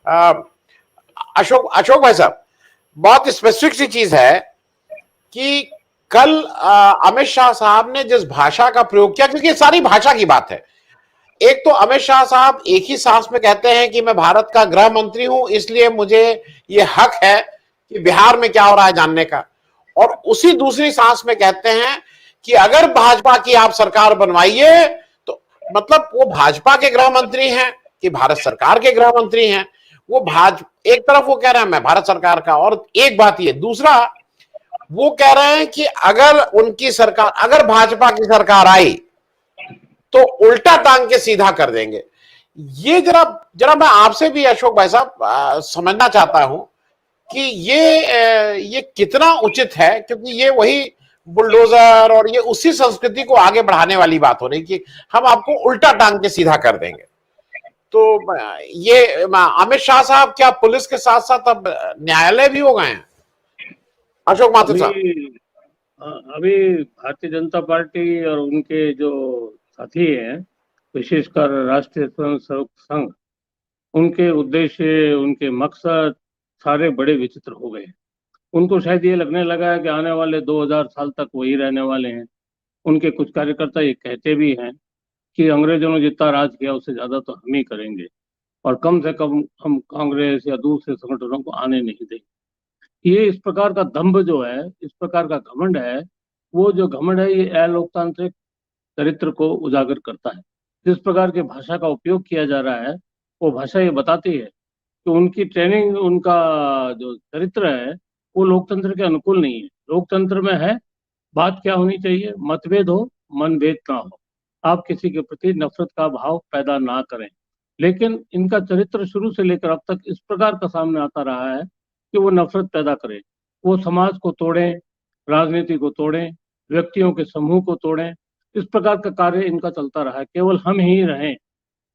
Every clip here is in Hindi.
अशोक अशोक भाई साहब, बहुत स्पेसिफिक सी चीज है कि कल अमित शाह साहब ने जिस भाषा का प्रयोग किया, क्योंकि सारी भाषा की बात है। एक तो अमित शाह साहब एक ही सांस में कहते हैं कि मैं भारत का गृह मंत्री हूं, इसलिए मुझे ये हक है कि बिहार में क्या हो रहा है जानने का, और उसी दूसरी सांस में कहते हैं कि अगर भाजपा की आप सरकार बनवाइए तो मतलब वो भाजपा के गृह मंत्री हैं कि भारत सरकार के गृह मंत्री हैं। वो एक तरफ वो कह रहे हैं मैं भारत सरकार का, और एक बात ये, दूसरा वो कह रहे हैं कि अगर उनकी सरकार, अगर भाजपा की सरकार आई तो उल्टा टांग के सीधा कर देंगे। ये जरा जरा मैं आपसे भी अशोक भाई साहब समझना चाहता हूं कि ये कितना उचित है, क्योंकि ये वही बुलडोजर और ये उसी संस्कृति को आगे बढ़ाने वाली बात हो रही कि हम आपको उल्टा टांग के सीधा कर देंगे। तो ये अमित शाह साहब क्या पुलिस के साथ साथ अब न्यायालय भी हो गए हैं? अशोक माथुर साहब, अभी भारतीय जनता पार्टी और उनके जो साथी हैं, विशेषकर राष्ट्रीय स्वयंसेवक संघ, उनके उद्देश्य, उनके मकसद सारे बड़े विचित्र हो गए। उनको शायद ये लगने लगा है कि आने वाले 2000 साल तक वही रहने वाले हैं। उनके कुछ कार्यकर्ता ये कहते भी हैं कि अंग्रेजों ने जितना राज किया उससे ज्यादा तो हम ही करेंगे, और कम से कम हम कांग्रेस या दूसरे संगठनों को आने नहीं देंगे। ये इस प्रकार का दंभ जो है, इस प्रकार का घमंड है, वो जो घमंड है ये अलोकतांत्रिक चरित्र को उजागर करता है। जिस प्रकार की भाषा का उपयोग किया जा रहा है, वो भाषा ये बताती है कि उनकी ट्रेनिंग, उनका जो चरित्र है वो लोकतंत्र के अनुकूल नहीं है। लोकतंत्र में है बात क्या होनी चाहिए, मतभेद हो, मनभेद ना हो, आप किसी के प्रति नफरत का भाव पैदा ना करें। लेकिन इनका चरित्र शुरू से लेकर अब तक इस प्रकार का सामने आता रहा है कि वो नफरत पैदा करें, वो समाज को तोड़ें, राजनीति को तोड़ें, व्यक्तियों के समूह को तोड़ें। इस प्रकार का कार्य इनका चलता रहा है। केवल हम ही रहें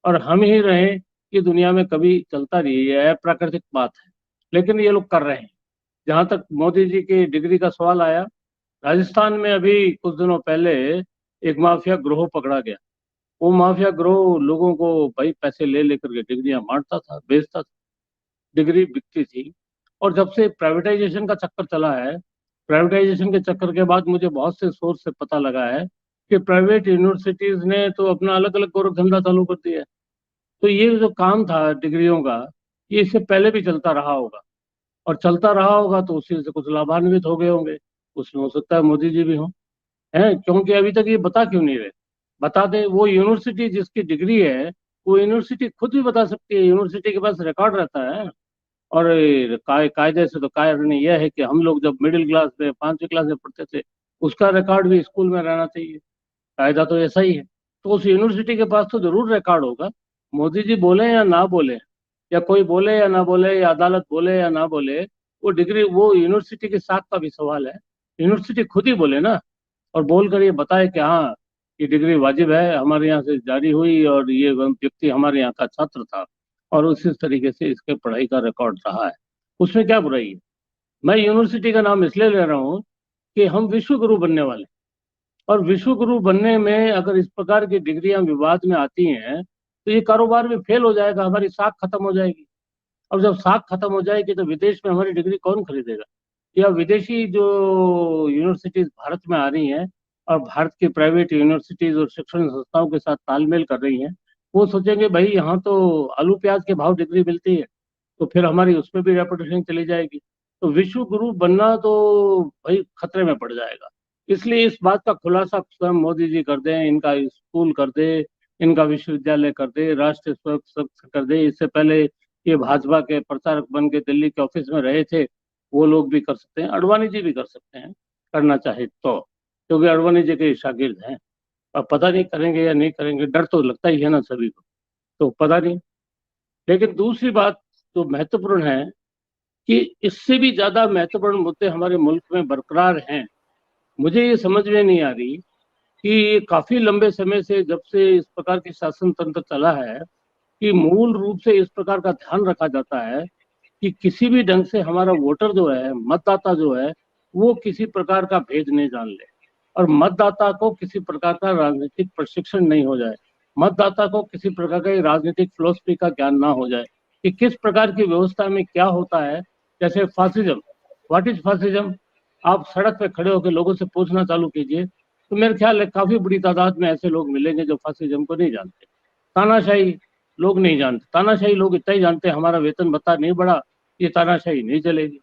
और हम ही रहें, ये दुनिया में कभी चलता नहीं है, ये अप्राकृतिक बात है, लेकिन ये लोग कर रहे हैं। जहां तक मोदी जी की डिग्री का सवाल आया, राजस्थान में अभी कुछ दिनों पहले एक माफिया ग्रोह पकड़ा गया। वो माफिया ग्रोह लोगों को भाई पैसे ले लेकर के डिग्रियां बांटता था, बेचता था, डिग्री बिकती थी। और जब से प्राइवेटाइजेशन का चक्कर चला है, प्राइवेटाइजेशन के चक्कर के बाद मुझे बहुत से सोर्स से पता लगा है कि प्राइवेट यूनिवर्सिटीज ने तो अपना अलग अलग गोरख धंधा चालू कर दिया है। तो ये जो काम था डिग्रियों का, ये इससे पहले भी चलता रहा होगा, और चलता रहा होगा तो उसी से कुछ लाभान्वित हो गए होंगे। उसमें हो सकता है मोदी जी भी हों, हैं, क्योंकि अभी तक ये बता क्यों नहीं रहे। बता दें, वो यूनिवर्सिटी जिसकी डिग्री है, वो यूनिवर्सिटी खुद भी बता सकती है, यूनिवर्सिटी के पास रिकॉर्ड रहता है। और कायदे से तो कारण यह है कि हम लोग जब मिडिल क्लास में 5वीं क्लास में पढ़ते थे, उसका रिकॉर्ड भी स्कूल में रहना चाहिए। कायदा तो ऐसा ही है। तो उस यूनिवर्सिटी के पास तो जरूर रिकॉर्ड होगा। मोदी जी बोले या ना बोले, या कोई बोले या ना बोले, या अदालत बोले या ना बोले, वो डिग्री, वो यूनिवर्सिटी के साथ का भी सवाल है। यूनिवर्सिटी खुद ही बोले ना, और बोलकर ये बताए कि हाँ ये डिग्री वाजिब है, हमारे यहाँ से जारी हुई और ये व्यक्ति हमारे यहाँ का छात्र था, और उसी तरीके से इसके पढ़ाई का रिकॉर्ड रहा है। उसमें क्या बुराई है। मैं यूनिवर्सिटी का नाम इसलिए ले रहा हूँ कि हम विश्व गुरु बनने वाले, और विश्व गुरु बनने में अगर इस प्रकार की डिग्रियां विवाद में आती हैं तो ये कारोबार भी फेल हो जाएगा, हमारी साख खत्म हो जाएगी। और जब साख खत्म हो जाएगी तो विदेश में हमारी डिग्री कौन खरीदेगा। या विदेशी जो यूनिवर्सिटीज भारत में आ रही हैं और भारत की प्राइवेट यूनिवर्सिटीज और शिक्षण संस्थाओं के साथ तालमेल कर रही हैं, वो सोचेंगे भाई यहाँ तो आलू प्याज के भाव डिग्री मिलती है, तो फिर हमारी उसमें भी रेपुटेशन चली जाएगी। तो विश्व गुरु बनना तो भाई खतरे में पड़ जाएगा। इसलिए इस बात का खुलासा स्वयं मोदी जी कर दें, इनका स्कूल कर दे, इनका विश्वविद्यालय कर दे, राष्ट्रीय स्वयं कर दे। इससे पहले ये भाजपा के प्रचारक बन के दिल्ली के ऑफिस में रहे थे, वो लोग भी कर सकते हैं, अडवाणी जी भी कर सकते हैं, करना चाहे तो, क्योंकि अडवाणी जी के शागिर्द हैं। अब पता नहीं करेंगे या नहीं करेंगे, डर तो लगता ही है ना सभी को, तो पता नहीं। लेकिन दूसरी बात जो महत्वपूर्ण है कि इससे भी ज्यादा महत्वपूर्ण मुद्दे हमारे मुल्क में बरकरार हैं। मुझे ये समझ में नहीं आ रही कि काफी लंबे समय से, जब से इस प्रकार की शासन तंत्र चला है, कि मूल रूप से इस प्रकार का ध्यान रखा जाता है कि किसी भी ढंग से हमारा वोटर जो है, मतदाता जो है, वो किसी प्रकार का भेद नहीं जान ले, और मतदाता को किसी प्रकार का राजनीतिक प्रशिक्षण नहीं हो जाए, मतदाता को किसी प्रकार का राजनीतिक फिलोसफी का ज्ञान ना हो जाए। कि किस प्रकार की व्यवस्था में क्या होता है। जैसे फासिज्म, व्हाट इज फासिज्म, आप सड़क पे खड़े होकर लोगों से पूछना चालू कीजिए तो मेरे ख्याल है काफी बड़ी तादाद में ऐसे लोग मिलेंगे जो फासिज्म को नहीं जानते। तानाशाही लोग नहीं जानते, तानाशाही लोग इतना ही जानते हैं हमारा वेतन भत्ता नहीं बढ़ा, ये तानाशाही नहीं चलेगी,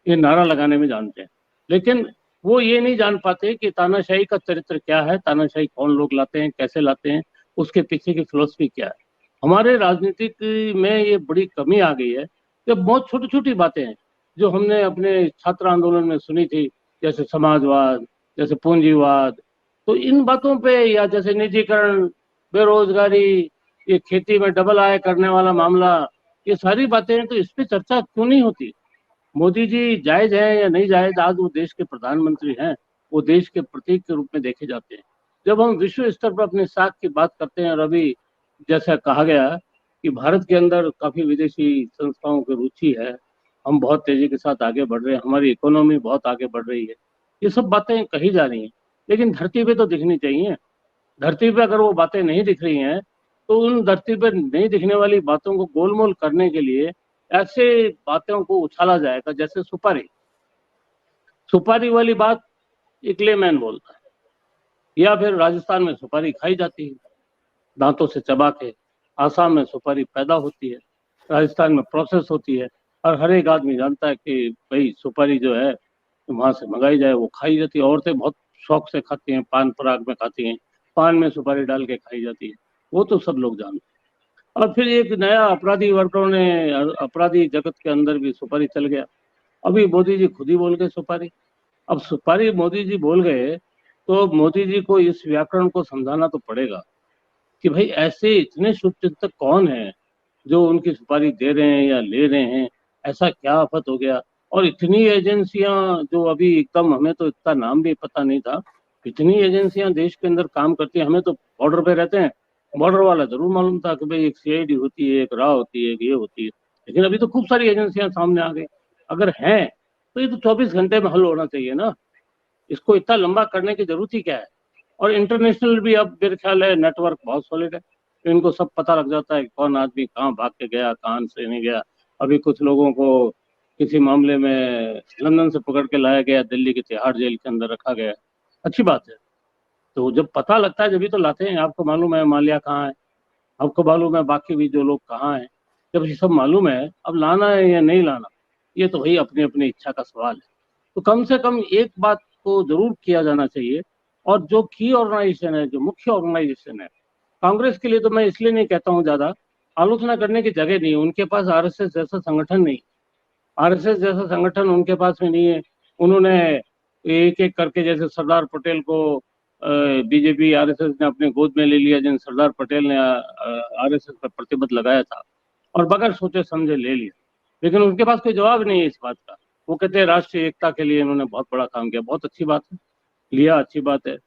ये नारा लगाने में जानते हैं। लेकिन वो ये नहीं जान पाते कि तानाशाही का चरित्र क्या है, तानाशाही कौन लोग लाते हैं, कैसे लाते हैं, उसके पीछे की फिलोसफी क्या है। हमारे राजनीतिक में ये बड़ी कमी आ गई है कि बहुत छोटी छोटी बातें हैं जो हमने अपने छात्र आंदोलन में सुनी थी, जैसे समाजवाद, जैसे पूंजीवाद, तो इन बातों पे, या जैसे निजीकरण, बेरोजगारी, ये खेती में डबल आय करने वाला मामला, ये सारी बातें हैं, तो इस पे चर्चा क्यों नहीं होती। मोदी जी जायज है या नहीं जायज, आज वो देश के प्रधानमंत्री हैं, वो देश के प्रतीक के रूप में देखे जाते हैं। जब हम विश्व स्तर पर अपने साख की बात करते हैं, और अभी जैसा कहा गया कि भारत के अंदर काफी विदेशी संस्थाओं की रुचि है, हम बहुत तेजी के साथ आगे बढ़ रहे हैं, हमारी इकोनॉमी बहुत आगे बढ़ रही है, ये सब बातें कही जा रही हैं, लेकिन धरती पे तो दिखनी चाहिए। धरती पे अगर वो बातें नहीं दिख रही हैं तो उन धरती पर नहीं दिखने वाली बातों को गोलमोल करने के लिए ऐसे बातों को उछाला जाएगा, जैसे सुपारी, सुपारी वाली बात एक लेमैन बोलता है, या फिर राजस्थान में सुपारी खाई जाती है दांतों से चबा के, आसाम में सुपारी पैदा होती है, राजस्थान में प्रोसेस होती है, और हर एक आदमी जानता है कि भाई सुपारी जो है वहां से मंगाई जाए, वो खाई जाती है। औरतें बहुत शौक से खाती हैं, पान पराग में खाती हैं, पान में सुपारी डाल के खाई जाती है, वो तो सब लोग जानते हैं। और फिर एक नया अपराधी वर्गों ने, अपराधी जगत के अंदर भी सुपारी चल गया। अभी मोदी जी खुद ही बोल गए सुपारी। अब सुपारी मोदी जी बोल गए तो मोदी जी को इस व्याकरण को समझाना तो पड़ेगा कि भाई ऐसे इतने शुभ चिंतक कौन है जो उनकी सुपारी दे रहे हैं या ले रहे हैं, ऐसा क्या आफत हो गया। और इतनी एजेंसियां जो अभी एकदम, हमें तो इतना नाम भी पता नहीं था, इतनी एजेंसियां देश के अंदर काम करती हैं, हमें तो बॉर्डर पे रहते हैं, बॉर्डर वाला जरूर मालूम था कि भाई एक सीआईडी होती है, एक राह होती है, एक ये होती है, लेकिन अभी तो खूब सारी एजेंसियां सामने आ गई। अगर हैं तो ये तो 24 घंटे में हल होना चाहिए ना, इसको इतना लंबा करने की जरूरत ही क्या है। और इंटरनेशनल भी अब मेरे ख्याल है नेटवर्क बहुत सॉलिड है, तो इनको सब पता लग जाता है कि कौन आदमी कहाँ भाग के गया, कहाँ से नहीं गया। अभी कुछ लोगों को किसी मामले में लंदन से पकड़ के लाया गया, दिल्ली की तिहाड़ जेल के अंदर रखा गया, अच्छी बात है। तो जब पता लगता है जब तो लाते हैं। आपको मालूम है माल्या कहाँ है, आपको मालूम है बाकी भी जो लोग कहाँ हैं, जब ये सब मालूम है, अब लाना है या नहीं लाना, ये तो भाई अपनी अपनी इच्छा का सवाल है। तो कम से कम एक बात को जरूर किया जाना चाहिए, और जो की ऑर्गेनाइजेशन है, जो मुख्य ऑर्गेनाइजेशन है, कांग्रेस के लिए तो मैं इसलिए नहीं कहता हूँ, ज्यादा आलोचना करने की जगह नहीं है, उनके पास आरएसएस जैसा संगठन नहीं, आरएसएस जैसा संगठन उनके पास में नहीं है। उन्होंने एक एक करके, जैसे सरदार पटेल को बीजेपी आरएसएस ने अपने गोद में ले लिया, जिन सरदार पटेल ने आरएसएस पर प्रतिबंध लगाया था, और बगैर सोचे समझे ले लिया, लेकिन उनके पास कोई जवाब नहीं है इस बात का। वो कहते हैं राष्ट्रीय एकता के लिए इन्होंने बहुत बड़ा काम किया, बहुत अच्छी बात है, लिया, अच्छी बात है,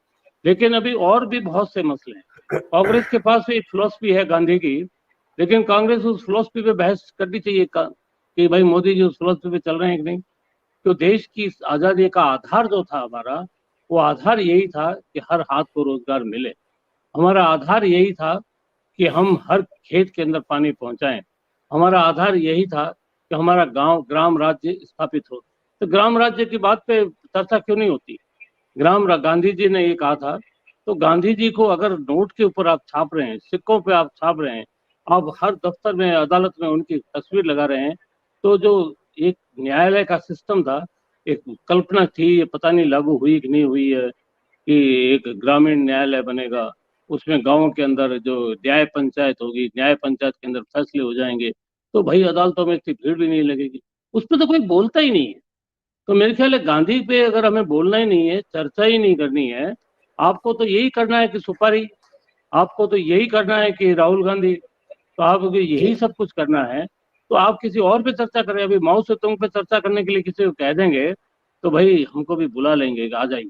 लेकिन अभी और भी बहुत से मसले हैं। कांग्रेस के पास एक फिलॉसफी है गांधी की, लेकिन कांग्रेस उस फिलॉसफी पे बहस करनी चाहिए कि भाई मोदी जी उस फिलॉसफी पे चल रहे हैं कि नहीं। तो देश की आजादी का आधार जो था हमारा, वो आधार यही था कि हर हाथ को रोजगार मिले, हमारा आधार यही था कि हम हर खेत के अंदर पानी पहुंचाएं, हमारा आधार यही था कि हमारा गांव ग्राम राज्य स्थापित हो। तो ग्राम राज्य की बात पे चर्चा क्यों नहीं होती। गांधी जी ने ये कहा था, तो गांधी जी को अगर नोट के ऊपर आप छाप रहे हैं, सिक्कों पे आप छाप रहे हैं, आप हर दफ्तर में, अदालत में उनकी तस्वीर लगा रहे हैं, तो जो एक न्यायालय का सिस्टम था, एक कल्पना थी, ये पता नहीं लागू हुई कि नहीं हुई है, कि एक ग्रामीण न्यायालय बनेगा, उसमें गांवों के अंदर जो न्याय पंचायत होगी, न्याय पंचायत के अंदर फैसले हो जाएंगे, तो भाई अदालतों में इतनी भीड़ भी नहीं लगेगी। उस पर तो कोई बोलता ही नहीं है। तो मेरे ख्याल है गांधी पे अगर हमें बोलना ही नहीं है, चर्चा ही नहीं करनी है, आपको तो यही करना है कि सुपारी, आपको तो यही करना है कि राहुल गांधी, तो आपको यही सब कुछ करना है, तो आप किसी और पे चर्चा करें। अभी माओ से तुंग पे चर्चा करने के लिए किसी को कह देंगे तो भाई हमको भी बुला लेंगे कि आ जाइए,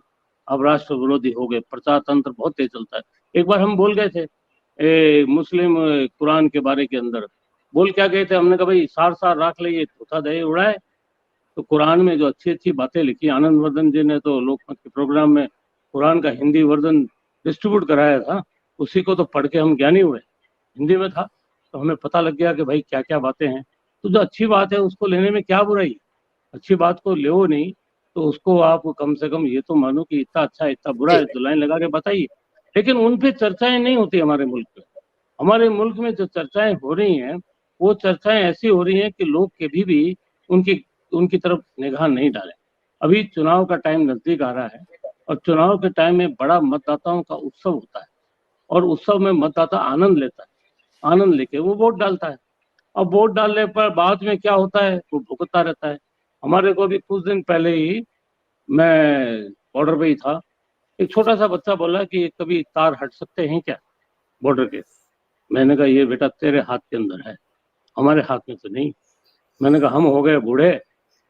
अब राष्ट्र विरोधी हो गए, प्रचार तंत्र बहुत तेज चलता है। एक बार हम बोल गए थे मुस्लिम कुरान के बारे के अंदर, बोल क्या गए थे, हमने कहा भाई सार सार राख ले, ये धोखा दे उड़ाए। तो कुरान में जो अच्छी अच्छी बातें लिखी, आनंद वर्धन जी ने तो लोकमत के प्रोग्राम में कुरान का हिंदी वर्जन डिस्ट्रीब्यूट कराया था, उसी को तो पढ़ के हम ज्ञानी हुए, हिंदी में था, तो हमें पता लग गया कि भाई क्या क्या बातें हैं। तो जो अच्छी बात है उसको लेने में क्या बुराई है? अच्छी बात को ले नहीं तो उसको आप कम से कम ये तो मानो कि इतना अच्छा है इतना बुरा जी है तो लाइन लगा के बताइए। लेकिन उन पे चर्चाएं नहीं होती हमारे मुल्क में। हमारे मुल्क में जो चर्चाएं हो रही हैं वो चर्चाएं ऐसी हो रही हैं कि लोग कभी भी उनकी उनकी तरफ निगाह नहीं डालें। अभी चुनाव का टाइम नजदीक आ रहा है और चुनाव के टाइम में बड़ा मतदाताओं का उत्सव होता है और उत्सव में मतदाता आनंद लेता है। आनंद लेके वो वोट डालता है। अब वोट डालने पर बाद में क्या होता है वो भुगतता रहता है। हमारे को भी कुछ दिन पहले ही मैं बॉर्डर पे ही था। एक छोटा सा बच्चा बोला कि कभी तार हट सकते हैं क्या बॉर्डर के। मैंने कहा ये बेटा तेरे हाथ के अंदर है, हमारे हाथ में तो नहीं। मैंने कहा हम हो गए बूढ़े,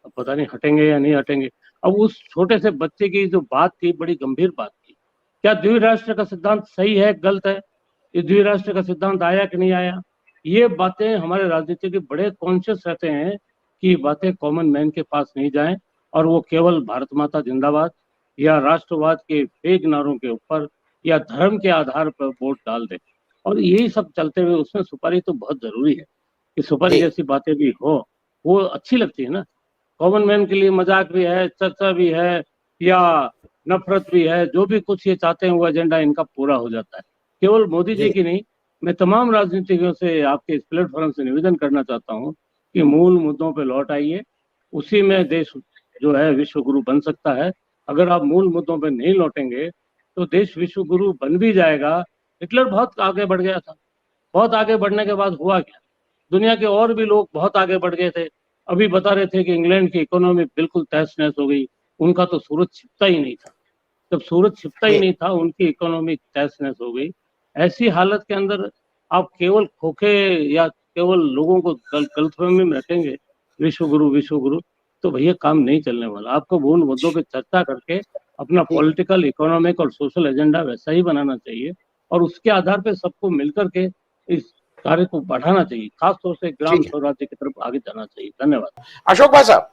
अब पता नहीं हटेंगे या नहीं हटेंगे। अब उस छोटे से बच्चे की जो बात थी बड़ी गंभीर बात थी। क्या द्विराष्ट्र का सिद्धांत सही है गलत है? ये द्विराष्ट्र का सिद्धांत आया कि नहीं आया? ये बातें हमारे राजनीति के बड़े कॉन्शियस रहते हैं कि ये बातें कॉमन मैन के पास नहीं जाएं और वो केवल भारत माता जिंदाबाद या राष्ट्रवाद के फेक नारों के ऊपर या धर्म के आधार पर वोट डाल दें। और यही सब चलते हुए उसमें सुपारी तो बहुत जरूरी है कि सुपारी जी जैसी बातें भी हो, वो अच्छी लगती है ना। कॉमन मैन के लिए मजाक भी है, चर्चा भी है या नफरत भी है, जो भी कुछ ये चाहते हैं वो एजेंडा इनका पूरा हो जाता है। केवल मोदी जी जी की नहीं, मैं तमाम राजनीतिज्ञों से आपके इस प्लेटफॉर्म से निवेदन करना चाहता हूँ कि मूल मुद्दों पे लौट आइए। उसी में देश जो है विश्व गुरु बन सकता है। अगर आप मूल मुद्दों पे नहीं लौटेंगे तो देश विश्व गुरु बन भी जाएगा। हिटलर बहुत आगे बढ़ गया था। बहुत आगे बढ़ने के बाद हुआ क्या? दुनिया के और भी लोग बहुत आगे बढ़ गए थे। अभी बता रहे थे कि इंग्लैंड की इकोनॉमी बिल्कुल तहस नहस हो गई। उनका तो सूरज छिपता ही नहीं था। जब सूरज छिपता ही जी नहीं था उनकी इकोनॉमी तहस नहस हो गई। ऐसी हालत के अंदर आप केवल खोखे या केवल लोगों को गलतफहमी में रखेंगे विश्व गुरु, तो भैया काम नहीं चलने वाला। आपको मूल मुद्दों पे चर्चा करके अपना जी पॉलिटिकल इकोनॉमिक और सोशल एजेंडा वैसा ही बनाना चाहिए और उसके आधार पे सबको मिलकर के इस कार्य को बढ़ाना चाहिए। खासतौर से ग्राम ठीक है। स्वराज्य की तरफ आगे जाना चाहिए। धन्यवाद। अशोक भाई साहब,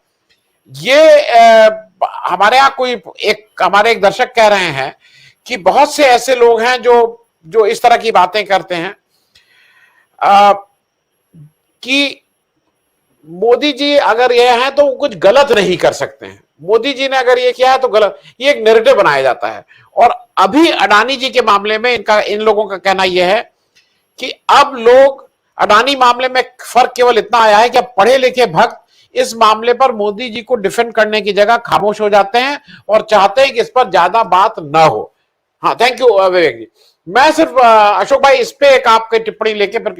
ये हमारे यहाँ कोई हमारे एक दर्शक कह रहे हैं कि बहुत से ऐसे लोग हैं जो जो इस तरह की बातें करते हैं आ, कि मोदी जी अगर ये हैं तो कुछ गलत नहीं कर सकते हैं, मोदी जी ने अगर ये किया है तो गलत, ये एक नैरेटिव बनाया जाता है। और अभी अडानी जी के मामले में इन लोगों का कहना यह है कि अब लोग, अडानी मामले में फर्क केवल इतना आया है कि अब पढ़े लिखे भक्त इस मामले पर मोदी जी को डिफेंड करने की जगह खामोश हो जाते हैं और चाहते हैं कि इस पर ज्यादा बात ना हो। हाँ, थैंक यू विवेक जी। मैं सिर्फ अशोक भाई इस पे एक आपकी टिप्पणी लेके फिर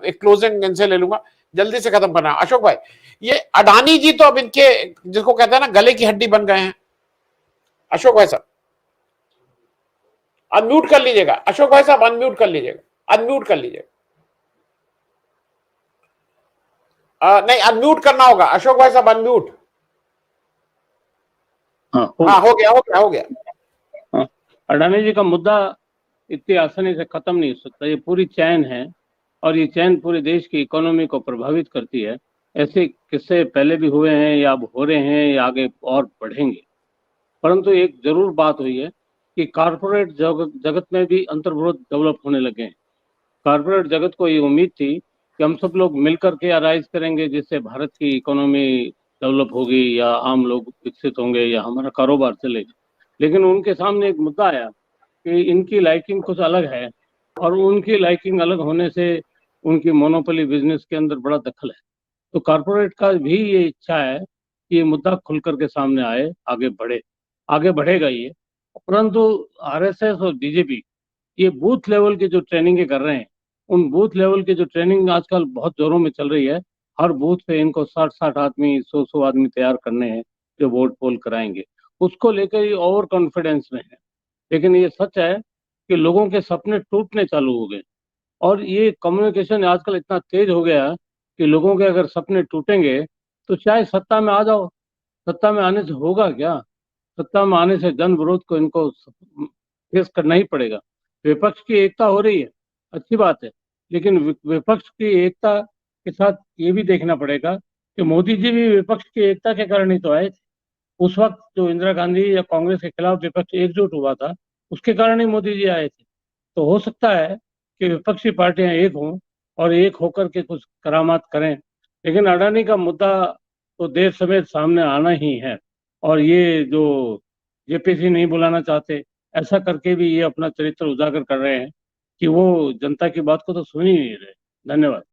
एक क्लोजिंग इनसे ले लूंगा, जल्दी से खत्म करना। अशोक भाई, ये अडानी जी तो अब इनके जिसको कहते हैं ना गले की हड्डी बन गए हैं। अशोक भाई साहब अनम्यूट कर लीजिएगा, अशोक भाई साहब अनम्यूट कर लीजिएगा, अनम्यूट कर लीजिएगा। नहीं, अनम्यूट करना होगा अशोक भाई साहब, अनम्यूट। हाँ हाँ, हो गया हो गया हो गया। हाँ, अडानी जी का मुद्दा इतनी आसानी से खत्म नहीं हो सकता। ये पूरी चैन है और ये चैन पूरे देश की इकोनॉमी को प्रभावित करती है। ऐसे किस्से पहले भी हुए हैं या अब हो रहे हैं या आगे और बढ़ेंगे। परंतु एक जरूर बात हुई है कि कारपोरेट जगत में भी अंतर्विरोध डेवलप होने लगे हैं। कारपोरेट जगत को ये उम्मीद थी कि हम सब लोग मिलकर के अराइज करेंगे जिससे भारत की इकोनॉमी डेवलप होगी या आम लोग विकसित होंगे या हमारा कारोबार चलेगा। लेकिन उनके सामने एक मुद्दा आया कि इनकी लाइकिंग कुछ अलग है और उनकी लाइकिंग अलग होने से उनकी मोनोपोली बिजनेस के अंदर बड़ा दखल है। तो कारपोरेट का भी ये इच्छा है कि ये मुद्दा खुल करके सामने आए, आगे बढ़े। आगे बढ़ेगा ये। परंतु आरएसएस और बीजेपी ये बूथ लेवल की जो ट्रेनिंग कर रहे हैं, उन बूथ लेवल की जो ट्रेनिंग आजकल बहुत जोरों में चल रही है। हर बूथ पे इनको 60-60 आदमी, 100-100 आदमी तैयार करने हैं जो वोट पोल कराएंगे। उसको लेकर ये ओवर कॉन्फिडेंस में है। लेकिन ये सच है कि लोगों के सपने टूटने चालू हो गए और ये कम्युनिकेशन आजकल इतना तेज हो गया कि लोगों के अगर सपने टूटेंगे तो चाहे सत्ता में आ जाओ, सत्ता में आने से होगा क्या? सत्ता में आने से जन विरोध को इनको फेस करना ही पड़ेगा। विपक्ष की एकता हो रही है, अच्छी बात है। लेकिन विपक्ष की एकता के साथ ये भी देखना पड़ेगा कि मोदी जी भी विपक्ष की एकता के कारण ही तो आए थे। उस वक्त जो इंदिरा गांधी या कांग्रेस के खिलाफ विपक्ष एकजुट हुआ था उसके कारण ही मोदी जी आए थे। तो हो सकता है कि विपक्षी पार्टियां एक हों और एक होकर के कुछ करामात करें। लेकिन अडानी का मुद्दा तो देश समेत सामने आना ही है, और ये जो जेपीसी नहीं बुलाना चाहते, ऐसा करके भी ये अपना चरित्र उजागर कर रहे हैं कि वो जनता की बात को तो सुन ही नहीं रहे। धन्यवाद।